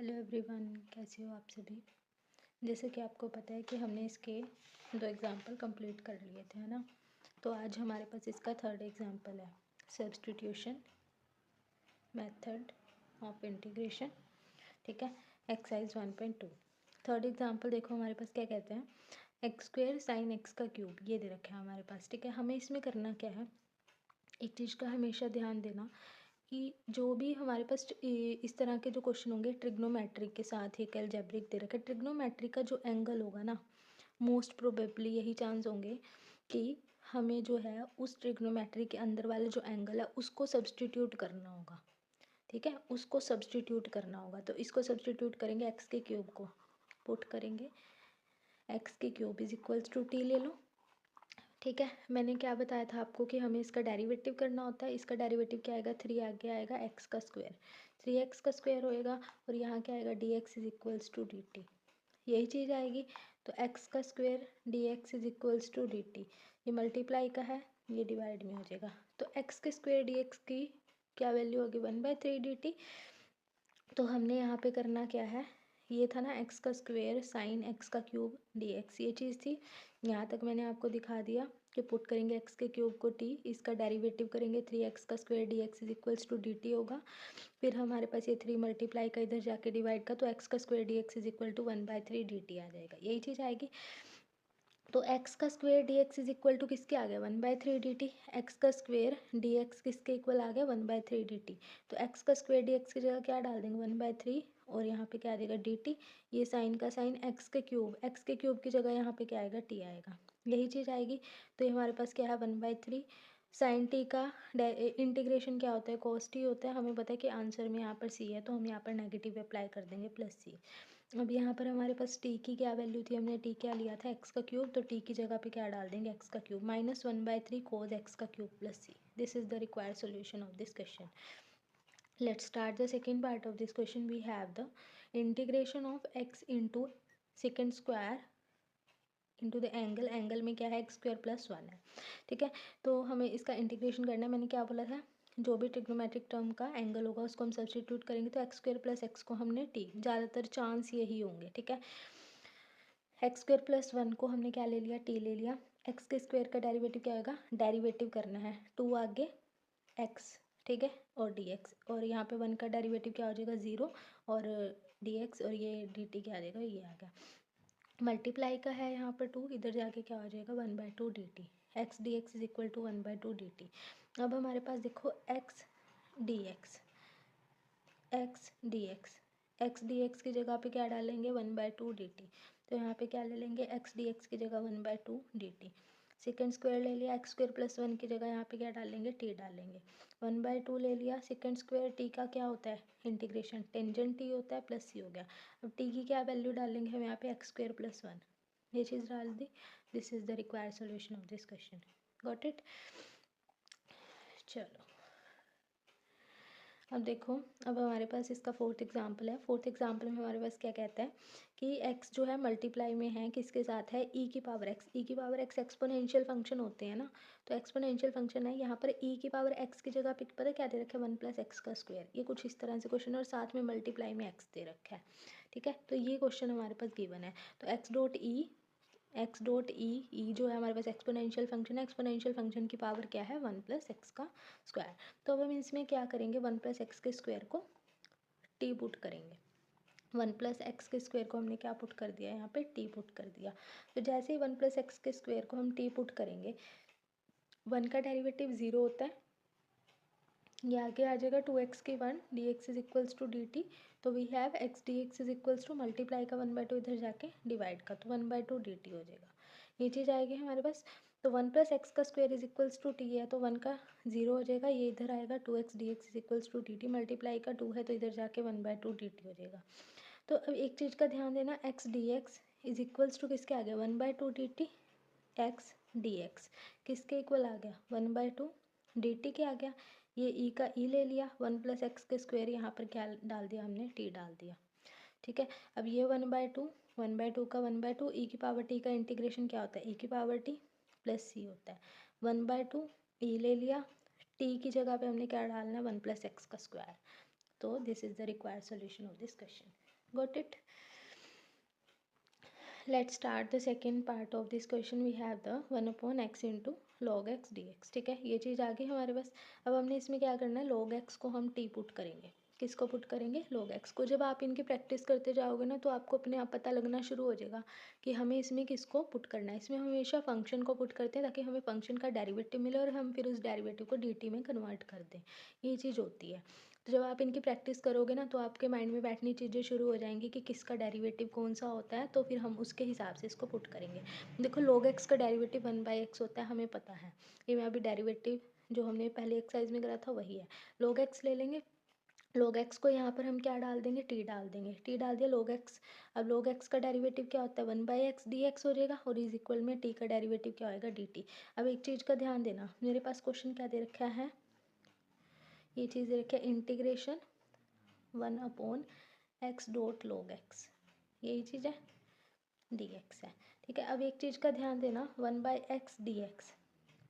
Hello everyone, कैसे हो आप सभी। जैसे कि आपको पता है कि हमने इसके 2 एग्जाम्पल कंप्लीट कर लिए थे, है ना। तो आज हमारे पास इसका थर्ड एग्जाम्पल है, सब्स्टिट्यूशन मेथड ऑफ इंटीग्रेशन। ठीक है, एक्सरसाइज 1.2। थर्ड एग्जाम्पल देखो हमारे पास क्या कहते हैं, एक्स स्क्वेयर साइन एक्स का क्यूब, ये दे रखा है हमारे पास। ठीक है, हमें इसमें करना क्या है, एक चीज़ का हमेशा ध्यान देना कि जो भी हमारे पास इस तरह के जो क्वेश्चन होंगे ट्रिग्नोमेट्रिक के साथ ही अलजेब्रिक दे रखा है, ट्रिग्नोमेट्रिक का जो एंगल होगा ना, मोस्ट प्रोबेबली यही चांस होंगे कि हमें जो है उस ट्रिग्नोमेट्री के अंदर वाले जो एंगल है उसको सब्सटीट्यूट करना होगा। ठीक है, उसको सब्सटीट्यूट करना होगा। तो इसको सब्सटीट्यूट करेंगे, एक्स के क्यूब को पुट करेंगे, एक्स के cube is equals to t ले लो। ठीक है, मैंने क्या बताया था आपको कि हमें इसका डेरिवेटिव करना होता है। इसका डेरिवेटिव क्या आएगा, 3 आगे आएगा एक्स का स्क्वायर, 3x का स्क्वायर होएगा और यहाँ क्या आएगा, dx is equals to dt, यही चीज़ आएगी। तो x का square dx is equals to dt, ये मल्टीप्लाई का है, ये डिवाइड में हो जाएगा। तो x के स्क्वायर dx की क्या वैल्यू होगी, 1/3 dt। तो हमने यहाँ पे करना क्या है, ये था ना एक्स का स्क्वायर साइन एक्स का क्यूब dx, ये चीज़ थी। यहाँ तक मैंने आपको दिखा दिया कि पुट करेंगे एक्स के क्यूब को t, इसका डेरिवेटिव करेंगे 3x का square dx is equals to dt होगा। फिर हमारे पास ये 3 मल्टीप्लाई का इधर जाके डिवाइड का, तो एक्स का square dx is equal to 1/3 dt आ जाएगा, यही चीज़ आएगी। तो एक्स का square dx is equal to किसके आ गया, 1/3 dt। एक्स का स्क्वायर dx किसके इक्वल आ गया, 1/3 dt। तो एक्स का स्क्वायर dx की जगह क्या डाल देंगे, 1/3, और यहाँ पे क्या आ जाएगा dt। ये साइन का साइन एक्स के क्यूब की जगह यहाँ पे क्या आएगा, t आएगा, यही चीज़ आएगी। तो ये हमारे पास क्या है, 1/3 साइन टी का इंटीग्रेशन क्या होता है, कॉस टी होता है। हमें पता है कि आंसर में यहाँ पर सी है, तो हम यहाँ पर नेगेटिव अप्लाई कर देंगे प्लस सी। अब यहाँ पर हमारे पास टी की क्या वैल्यू थी, हमने टी क्या लिया था, एक्स का क्यूब, तो टी की जगह पे क्या डाल देंगे, एक्स का क्यूब, -1/3 कोस एक्स का cube plus c. This is the required solution of this question. Let's start the second part of this question. We have the integration of x into secant square into the angle में क्या है, x square plus 1 है। ठीक है, तो हमें इसका integration करना है। मैंने क्या बोला था, जो भी ट्रिग्नोमेट्रिक टर्म का एंगल होगा उसको हम सब्सटीट्यूट करेंगे, तो एक्स स्क्वायर प्लस एक्स को हमने टी, ज़्यादातर चांस यही होंगे। ठीक है, एक्स स्क्वायर प्लस 1 को हमने क्या ले लिया, टी ले लिया। एक्स के स्क्वायर का डेरिवेटिव क्या होगा, डेरिवेटिव करना है, 2 आगे एक्स, ठीक है, और डी एक्स, और यहाँ पे 1 का डेरिवेटिव क्या हो जाएगा, 0, और डी एक्स, और ये डी टी क्या आ जाएगा, ये आ गया। मल्टीप्लाई का है यहाँ पर 2, इधर जाके क्या हो जाएगा, 1/2 d t, x D x is equal to 1/2 d t. अब हमारे पास देखो x D x, x D x, x D x की जगह पे क्या डालेंगे, 1/2 डी टी। तो यहाँ पे क्या ले लेंगे, एक्स डी एक्स की जगह 1/2 डी टी। सेकेंड स्क्वायर ले लिया, एक्स स्क्वायर प्लस 1 की जगह यहाँ पे क्या डालेंगे, टी डालेंगे। 1/2 ले लिया, सेकेंड स्क्वायर टी का क्या होता है, इंटीग्रेशन टेंजेंट टी होता है, प्लस सी हो गया। अब टी की क्या वैल्यू डालेंगे हम यहाँ पे, एक्स स्क्वायर प्लस 1, ये चीज़ डाल दी। This is the required solution of this question. Got it. चलो अब देखो, अब हमारे पास इसका फोर्थ एग्जांपल है। फोर्थ एग्जांपल में हमारे पास क्या कहता है कि x जो है मल्टीप्लाई में है, किसके साथ है, e की पावर x। e की पावर x एक्सपोनेंशियल फंक्शन होते हैं ना, तो एक्सपोनेंशियल फंक्शन है, यहाँ पर e की पावर x की जगह पे पता क्या दे रखा है, 1 + x का स्क्वायर। ये कुछ इस तरह से क्वेश्चन, और साथ में मल्टीप्लाई में x दे रखा है। ठीक है, तो ये क्वेश्चन हमारे पास गिवन है। तो x डॉट ई जो है हमारे पास एक्सपोनेंशियल फंक्शन है, एक्सपोनेंशियल फंक्शन की पावर क्या है, 1 + x का स्क्वायर। तो अब हम इसमें क्या करेंगे, 1 + x के स्क्वायर को टी पुट करेंगे। 1 + x के स्क्वायर को हमने क्या पुट कर दिया, यहाँ पे टी पुट कर दिया। तो जैसे ही 1 + x के स्क्वायर को हम टी पुट करेंगे, 1 का डेरिवेटिव 0 होता है, ये आगे आ जाएगा 2x की 1, D x is equals to D T. तो we have X D x is equals to multiply का 1/2 इधर जाके डिवाइड का, तो 1/2 डी टी हो जाएगा, ये चीज़ आएगी हमारे पास। तो 1 + x का square is equals to t है, तो 1 का 0 हो जाएगा, ये इधर आएगा 2x d x is equals to D t, multiply का 2 है तो इधर जाके 1/2 डी टी हो जाएगा। तो अब एक चीज़ का ध्यान देना, x D x is equals to किसके आ गया, 1/2 d t. X D x किसके इक्वल आ गया, 1/2 डी टी के आ गया। ये ई का ई ले लिया, 1 + x के स्क्वायर यहाँ पर क्या डाल दिया हमने, टी डाल दिया। ठीक है, अब ये 1/2 का 1/2, ई की पावर टी का इंटीग्रेशन क्या होता है, ई की पावर टी प्लस सी होता है। 1/2 ई ले लिया, टी की जगह पे हमने क्या डालना है, 1 + x का स्क्वायर। तो this is the required solution of this question. Got it. Let's start the second part of this question. We have the 1 upon x into log x dx. ठीक है, ये चीज़ आ गई हमारे पास. अब हमने इसमें क्या करना है, log x को हम t पुट करेंगे. किसको पुट करेंगे, log x को. जब आप इनकी प्रैक्टिस करते जाओगे ना तो आपको अपने आप पता लगना शुरू हो जाएगा कि हमें इसमें किसको पुट करना है. इसमें हम हमेशा फंक्शन को पुट करते हैं ताकि हमें फंक्शन का डेरिवेटिव मिले और हम फिर उस डेरिवेटिव को dt में कन्वर्ट कर दें. ये चीज़ होती है. तो जब आप इनकी प्रैक्टिस करोगे ना तो आपके माइंड में बैठनी चीज़ें शुरू हो जाएंगी कि किसका डेरिवेटिव कौन सा होता है, तो फिर हम उसके हिसाब से इसको पुट करेंगे. देखो log x का डेरिवेटिव 1/x होता है, हमें पता है. ये मैं अभी डेरिवेटिव जो हमने पहले एक्सरसाइज में करा था वही है. log x ले लेंगे. log x को यहाँ पर हम क्या डाल देंगे, t डाल देंगे. t डाल दिया log x. अब log x का डेरिवेटिव क्या होता है, 1/x dx हो जाएगा और इज इक्वल में t का डेरिवेटिव क्या होएगा, dt. अब एक चीज़ का ध्यान देना, मेरे पास क्वेश्चन क्या दे रखा है, ये चीज़ दे रखी है integration 1 upon x dot log x. यही चीज़ है, dx है. ठीक है, अब एक चीज़ का ध्यान देना, 1/x dx,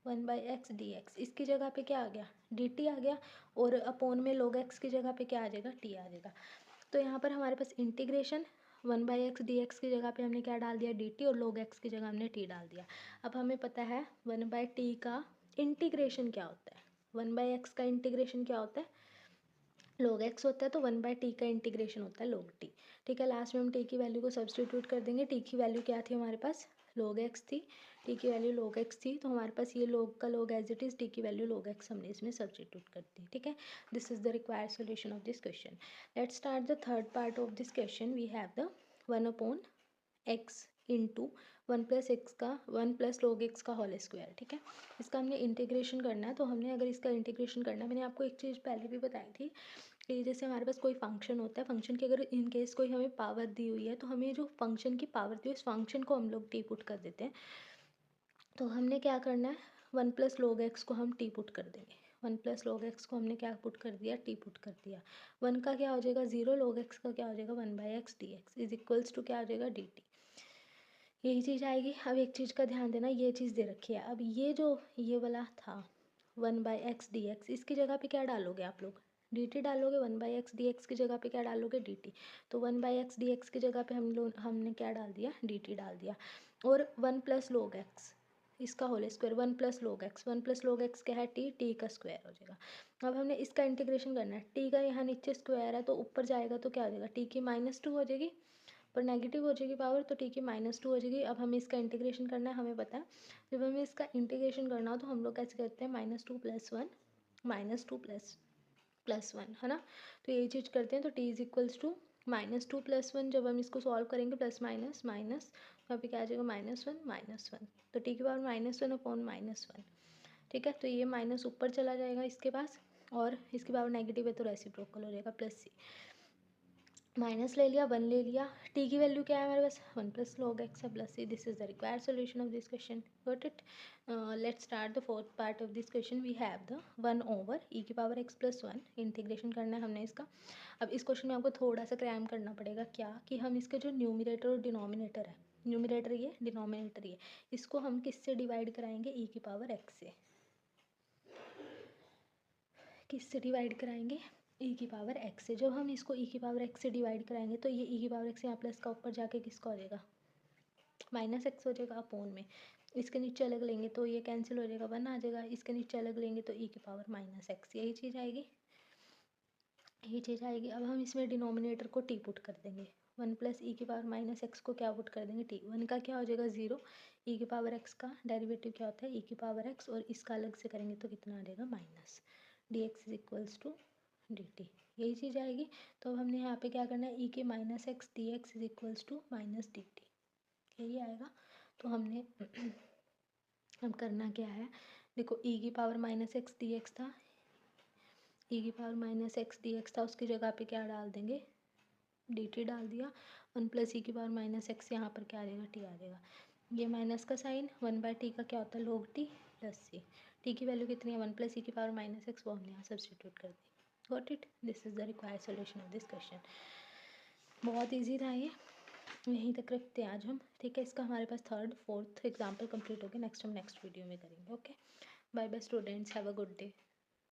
1/x dx इसकी जगह पे क्या आ गया, dt आ गया. और अपॉन में log x की जगह पे क्या आ जाएगा, t आ जाएगा. तो यहाँ पर हमारे पास इंटीग्रेशन 1/x dx की जगह पे हमने क्या डाल दिया, dt, और log x की जगह हमने t डाल दिया. अब हमें पता है 1/t का इंटीग्रेशन क्या होता है. 1/x का इंटीग्रेशन क्या होता है, log x होता है. तो 1/t का इंटीग्रेशन होता है log t. ठीक है, लास्ट में हम t की वैल्यू को सब्सटीट्यूट कर देंगे. t की वैल्यू क्या थी हमारे पास, log x थी. t की वैल्यू log x थी, तो हमारे पास ये log का log as it is, t की वैल्यू log x हमने इसमें सब्सटीट्यूट कर दी. ठीक है, this is the required solution of this question. Let's start the third part of this question. We have the 1 upon x into 1 plus log x का whole square. ठीक है, इसका हमने इंटीग्रेशन करना है. तो हमने अगर इसका इंटीग्रेशन करना है, मैंने आपको एक चीज़ पहले भी बताई थी कि जैसे हमारे पास कोई फंक्शन होता है, फंक्शन की अगर इन केस कोई हमें पावर दी हुई है तो हमें जो फंक्शन की पावर दी है उस फंक्शन को हम लोग टी पुट कर देते हैं. तो हमने क्या करना है, 1 प्लस log x को हम टी पुट कर देंगे. 1 प्लस log x को हमने क्या पुट कर दिया, टी पुट कर दिया. 1 का क्या हो जाएगा 0, log x का क्या हो जाएगा 1/x dx is equals to क्या हो जाएगा dt. यही चीज़ आएगी. अब एक चीज़ का ध्यान देना, ये चीज़ दे रखी है. अब ये वाला था 1/x dx, इसकी जगह पे क्या डालोगे आप लोग, dt डालोगे. 1/x dx की जगह पे क्या डालोगे, dt. तो 1/x dx की जगह पे हमने क्या डाल दिया, dt डाल दिया. और 1 प्लस log x इसका whole square, 1 plus log x, 1 plus log x क्या है, t का स्क्वायर हो जाएगा. अब हमने इसका इंटीग्रेशन करना है. t का यहाँ नीचे स्क्वायर है तो ऊपर जाएगा तो क्या हो जाएगा, t की -2 हो जाएगी, पर नेगेटिव हो जाएगी पावर तो t की -2 हो जाएगी. अब हमें इसका इंटीग्रेशन करना है. हमें पता है जब हमें इसका इंटीग्रेशन करना हो तो हम लोग कैसे करते हैं, -2 + 1 -2 + 1 है ना. तो ये चीज़ करते हैं. तो t इज इक्वल्स टू -2 + 1. जब हम इसको सॉल्व करेंगे प्लस माइनस माइनस, यहाँ पे क्या आ जाएगा -1. तो t की पावर -1 अपॉन -1. ठीक है, तो ये माइनस ऊपर चला जाएगा इसके पास, और इसकी पावर नेगेटिव है तो रेसिप्रोकल हो जाएगा +c. माइनस ले लिया, 1 ले लिया. t की वैल्यू क्या है हमारे पास, 1 प्लस log x है plus c. This is the required solution of this question. Got it. Let's start the fourth part of this question. We have the 1 over e की पावर x + 1. इंटीग्रेशन करना है हमने इसका. अब इस question में आपको थोड़ा सा क्रैम करना पड़ेगा. क्या कि हम इसके जो न्यूमिनेटर और डिनोमिनेटर है, न्यूमिनेटर ये, डिनोमिनेटर ये, इसको हम किससे डिवाइड कराएंगे, e की पावर x से. किससे डिवाइड कराएंगे, e की पावर x से. जब हम इसको e की पावर x से डिवाइड कराएंगे तो ये e की पावर x यहाँ प्लस का ऊपर जाके किसका हो जाएगा, -x हो जाएगा अपोन में. इसके नीचे अलग लेंगे तो ये कैंसिल हो जाएगा, 1 आ जाएगा. इसके नीचे अलग लेंगे तो e की पावर -x. यही चीज़ आएगी, यही चीज़ आएगी. अब हम इसमें डिनोमिनेटर को t पुट कर देंगे. 1 प्लस e की पावर -x को क्या पुट कर देंगे, t. 1 का क्या हो जाएगा 0, e की पावर x का डेरिवेटिव क्या होता है, e की पावर x, और इसका अलग से करेंगे तो कितना आ जाएगा minus, dx is equals to dt. यही चीज़ आएगी. तो अब हमने यहाँ पे क्या करना है, e के -x dx is equals to -dt. यही आएगा. तो हमने अब करना क्या है, देखो e की पावर -x dx था, e की पावर -x dx था, उसकी जगह पे क्या डाल देंगे, dt डाल दिया. 1 प्लस e की पावर -x, यहाँ पर क्या आ जाएगा, t आ जाएगा. ये माइनस का साइन, 1/t का क्या होता है log t plus c. t की वैल्यू कितनी है, 1 प्लस e की पावर -x, वो हमने यहाँ सब्सटीट्यूट कर दी. Got it. This is the required solution of this question. बहुत ईजी था ये, यहीं तक रखते हैं आज हम. ठीक है, इसका हमारे पास थर्ड फोर्थ एग्जाम्पल कंप्लीट हो गया. नेक्स्ट हम नेक्स्ट वीडियो में करेंगे. Okay, bye bye students, have a good day.